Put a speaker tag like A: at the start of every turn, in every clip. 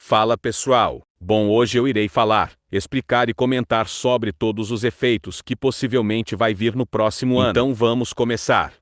A: Fala pessoal, bom, hoje eu irei falar, explicar e comentar sobre todos os efeitos que possivelmente vai vir no próximo ano. Então vamos começar.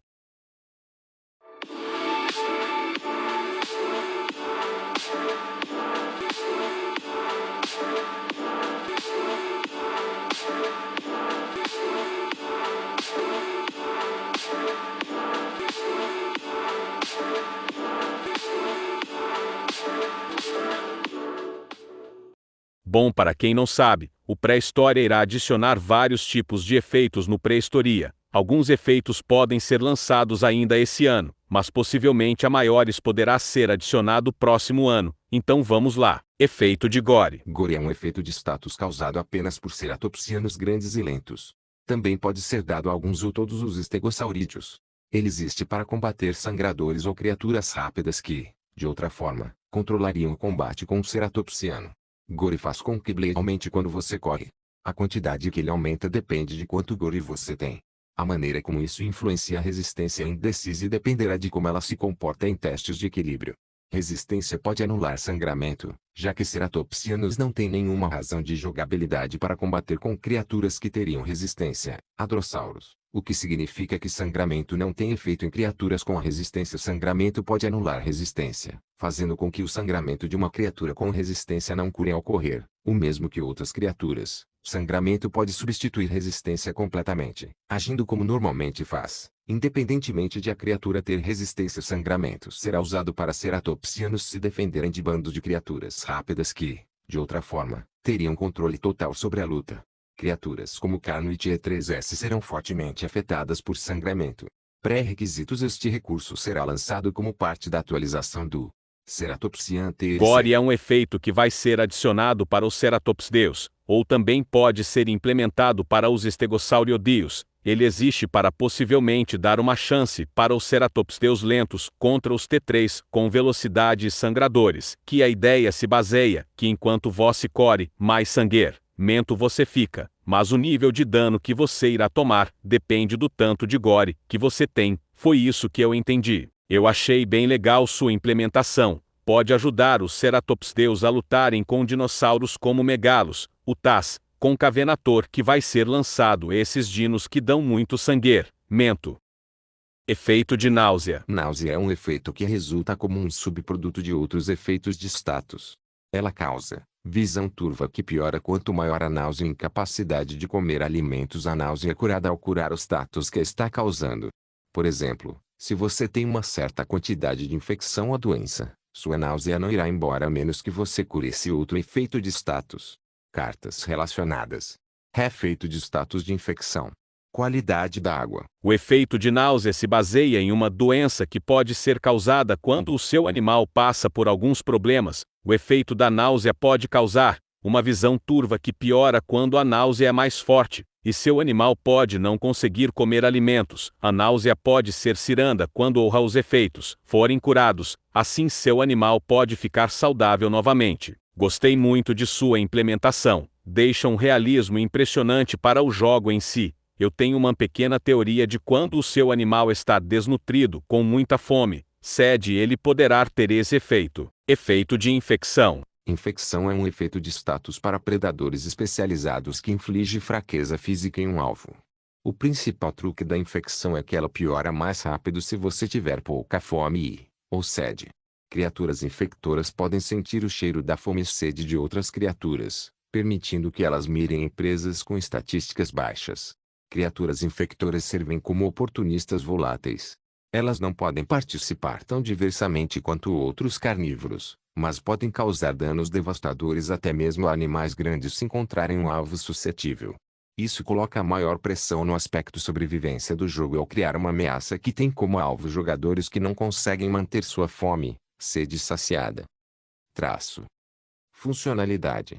A: Bom, para quem não sabe, o Pré-História irá adicionar vários tipos de efeitos no Pré-História. Alguns efeitos podem ser lançados ainda esse ano, mas possivelmente a maiores poderá ser adicionado próximo ano. Então vamos lá. Efeito de Gore.
B: Gore é um efeito de status causado apenas por ceratopsianos grandes e lentos. Também pode ser dado a alguns ou todos os estegosaurídeos. Ele existe para combater sangradores ou criaturas rápidas que, de outra forma, controlariam o combate com um ceratopsiano. Gore faz com que Blade aumente quando você corre. A quantidade que ele aumenta depende de quanto Gore você tem. A maneira como isso influencia a resistência é indecisa e dependerá de como ela se comporta em testes de equilíbrio. Resistência pode anular sangramento, já que ceratopsianos não têm nenhuma razão de jogabilidade para combater com criaturas que teriam resistência, hadrossauros, o que significa que sangramento não tem efeito em criaturas com a resistência. Sangramento pode anular resistência, fazendo com que o sangramento de uma criatura com resistência não cure ao correr, o mesmo que outras criaturas. Sangramento pode substituir resistência completamente, agindo como normalmente faz. Independentemente de a criatura ter resistência, sangramento será usado para ceratopsianos se defenderem de bandos de criaturas rápidas que, de outra forma, teriam controle total sobre a luta. Criaturas como Carnoid e E3S serão fortemente afetadas por sangramento. Pré-requisitos: este recurso será lançado como parte da atualização do Ceratopsian TC.
A: Gore é um efeito que vai ser adicionado para os Ceratopsideus, ou também pode ser implementado para os Stegosaurideus. Ele existe para possivelmente dar uma chance para os Ceratopsideus lentos contra os T3 com velocidade e sangradores, que a ideia se baseia que enquanto você corre, mais sangramento você fica, mas o nível de dano que você irá tomar depende do tanto de Gore que você tem. Foi isso que eu entendi. Eu achei bem legal sua implementação. Pode ajudar os Ceratopsideus a lutarem com dinossauros como Megalos, o Taz, Concavenator, que vai ser lançado esses dinos que dão muito sangramento. Efeito de náusea.
B: Náusea é um efeito que resulta como um subproduto de outros efeitos de status. Ela causa visão turva que piora quanto maior a náusea e incapacidade de comer alimentos. A náusea é curada ao curar o status que está causando. Por exemplo, se você tem uma certa quantidade de infecção ou doença, sua náusea não irá embora a menos que você cure esse outro efeito de status. Cartas relacionadas. Efeito de status de infecção. Qualidade da água.
A: O efeito de náusea se baseia em uma doença que pode ser causada quando o seu animal passa por alguns problemas. O efeito da náusea pode causar uma visão turva que piora quando a náusea é mais forte, e seu animal pode não conseguir comer alimentos. A náusea pode ser ciranda quando os efeitos forem curados, assim seu animal pode ficar saudável novamente. Gostei muito de sua implementação, deixa um realismo impressionante para o jogo em si. Eu tenho uma pequena teoria de quando o seu animal está desnutrido, com muita fome, sede, ele poderá ter esse efeito. Efeito de infecção.
B: Infecção é um efeito de status para predadores especializados que inflige fraqueza física em um alvo. O principal truque da infecção é que ela piora mais rápido se você tiver pouca fome ou sede. Criaturas infectoras podem sentir o cheiro da fome e sede de outras criaturas, permitindo que elas mirem em presas com estatísticas baixas. Criaturas infectoras servem como oportunistas voláteis. Elas não podem participar tão diversamente quanto outros carnívoros, mas podem causar danos devastadores até mesmo a animais grandes se encontrarem um alvo suscetível. Isso coloca maior pressão no aspecto sobrevivência do jogo ao criar uma ameaça que tem como alvo jogadores que não conseguem manter sua fome, sede saciada. Traço. Funcionalidade.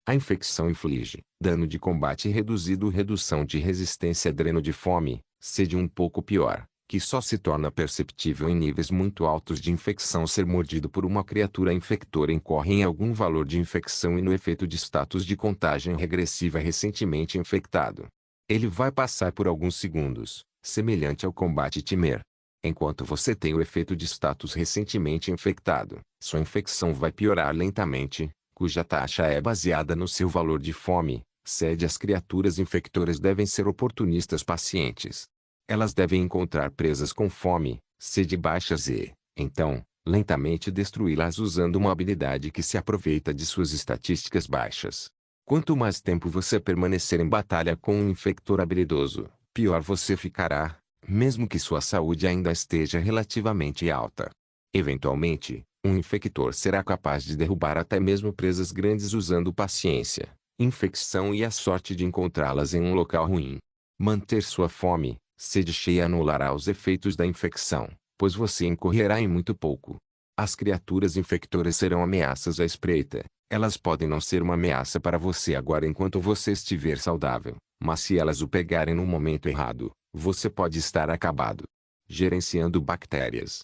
B: A infecção inflige dano de combate reduzido, redução de resistência, dreno de fome, sede um pouco pior, que só se torna perceptível em níveis muito altos de infecção. Ser mordido por uma criatura infectora incorre em algum valor de infecção e no efeito de status de contagem regressiva recentemente infectado. Ele vai passar por alguns segundos, semelhante ao combate Timer. Enquanto você tem o efeito de status recentemente infectado, sua infecção vai piorar lentamente, cuja taxa é baseada no seu valor de fome, sede. As criaturas infectoras devem ser oportunistas pacientes. Elas devem encontrar presas com fome, sede baixas e, então, lentamente destruí-las usando uma habilidade que se aproveita de suas estatísticas baixas. Quanto mais tempo você permanecer em batalha com um infector habilidoso, pior você ficará, mesmo que sua saúde ainda esteja relativamente alta. Eventualmente, um infector será capaz de derrubar até mesmo presas grandes usando paciência, infecção e a sorte de encontrá-las em um local ruim. Manter sua fome, sede cheia anulará os efeitos da infecção, pois você incorrerá em muito pouco. As criaturas infectoras serão ameaças à espreita. Elas podem não ser uma ameaça para você agora enquanto você estiver saudável, mas se elas o pegarem no momento errado, você pode estar acabado. Gerenciando bactérias.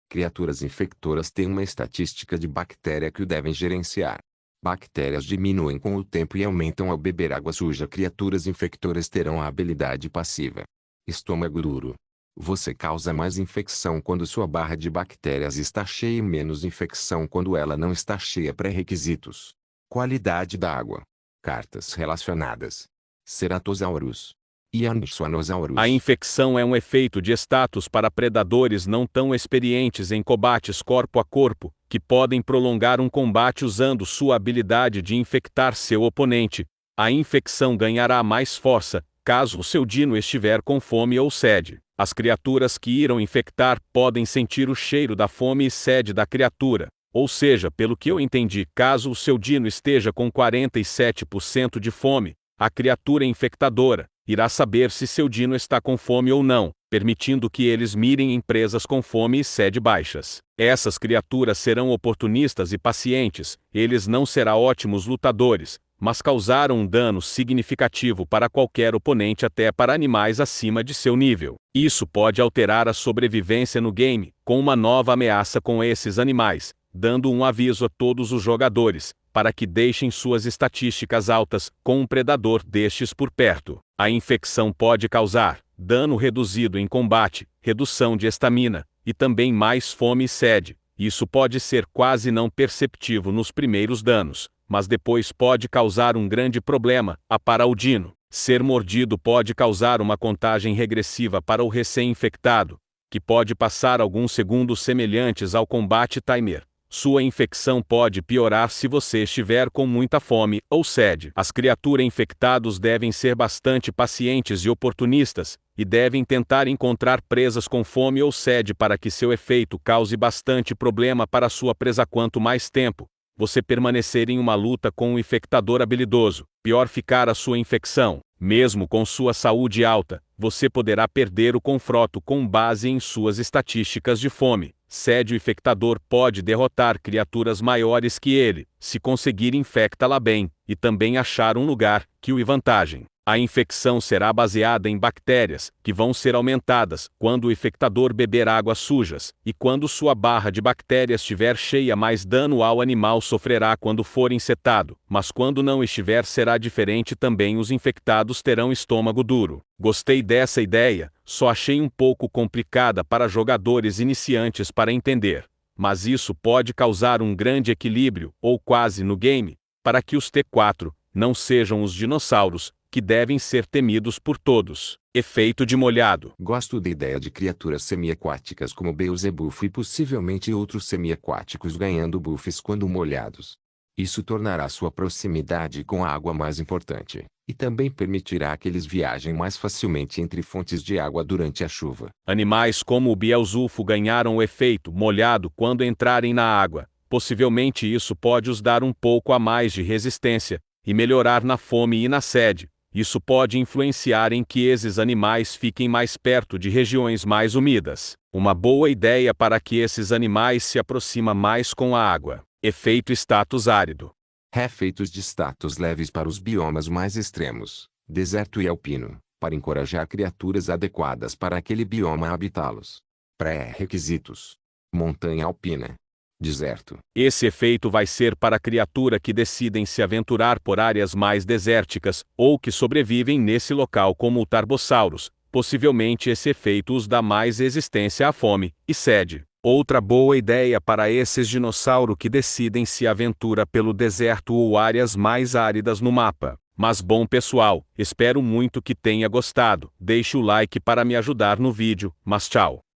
B: Criaturas infectoras têm uma estatística de bactéria que o devem gerenciar. Bactérias diminuem com o tempo e aumentam ao beber água suja. Criaturas infectoras terão a habilidade passiva. Estômago duro. Você causa mais infecção quando sua barra de bactérias está cheia e menos infecção quando ela não está cheia. Pré-requisitos. Qualidade da água. Cartas relacionadas. Ceratosaurus. Ionosaurus.
A: A infecção é um efeito de status para predadores não tão experientes em combates corpo a corpo, que podem prolongar um combate usando sua habilidade de infectar seu oponente. A infecção ganhará mais força, caso o seu dino estiver com fome ou sede. As criaturas que irão infectar podem sentir o cheiro da fome e sede da criatura. Ou seja, pelo que eu entendi, caso o seu dino esteja com 47% de fome, a criatura infectadora irá saber se seu dino está com fome ou não, permitindo que eles mirem em presas com fome e sede baixas. Essas criaturas serão oportunistas e pacientes. Eles não serão ótimos lutadores, mas causaram um dano significativo para qualquer oponente, até para animais acima de seu nível. Isso pode alterar a sobrevivência no game, com uma nova ameaça com esses animais, dando um aviso a todos os jogadores, para que deixem suas estatísticas altas com um predador destes por perto. A infecção pode causar dano reduzido em combate, redução de estamina, e também mais fome e sede. Isso pode ser quase não perceptível nos primeiros danos, mas depois pode causar um grande problema para o dino. Ser mordido pode causar uma contagem regressiva para o recém-infectado, que pode passar alguns segundos semelhantes ao combate timer. Sua infecção pode piorar se você estiver com muita fome ou sede. As criaturas infectadas devem ser bastante pacientes e oportunistas, e devem tentar encontrar presas com fome ou sede para que seu efeito cause bastante problema para sua presa. Quanto mais tempo você permanecer em uma luta com um infectador habilidoso, pior ficar a sua infecção. Mesmo com sua saúde alta, você poderá perder o confronto com base em suas estatísticas de fome, sede. O infectador pode derrotar criaturas maiores que ele, se conseguir infectá-la bem, e também achar um lugar que o vantagem. A infecção será baseada em bactérias, que vão ser aumentadas quando o infectador beber águas sujas, e quando sua barra de bactérias estiver cheia. Mais dano ao animal sofrerá quando for insetado, mas quando não estiver será diferente também. Os infectados terão estômago duro. Gostei dessa ideia, só achei um pouco complicada para jogadores iniciantes para entender, mas isso pode causar um grande equilíbrio, ou quase no game, para que os T4 não sejam os dinossauros, que devem ser temidos por todos. Efeito de molhado.
B: Gosto da ideia de criaturas semi-aquáticas como Beelzebub e possivelmente outros semi-aquáticos ganhando buffs quando molhados. Isso tornará sua proximidade com a água mais importante, e também permitirá que eles viajem mais facilmente entre fontes de água durante a chuva.
A: Animais como o Beelzebub ganharam o efeito molhado quando entrarem na água. Possivelmente isso pode os dar um pouco a mais de resistência, e melhorar na fome e na sede. Isso pode influenciar em que esses animais fiquem mais perto de regiões mais úmidas. Uma boa ideia para que esses animais se aproximem mais com a água. Efeito status árido.
B: Efeitos de status leves para os biomas mais extremos, deserto e alpino, para encorajar criaturas adequadas para aquele bioma a habitá-los. Pré-requisitos. Montanha alpina. Deserto.
A: Esse efeito vai ser para criaturas que decidem se aventurar por áreas mais desérticas, ou que sobrevivem nesse local como o Tarbossauros, Possivelmente esse efeito os dá mais resistência à fome e sede. Outra boa ideia para esses dinossauros que decidem se aventura pelo deserto ou áreas mais áridas no mapa. Mas bom pessoal, espero muito que tenha gostado. Deixe o like para me ajudar no vídeo, mas tchau.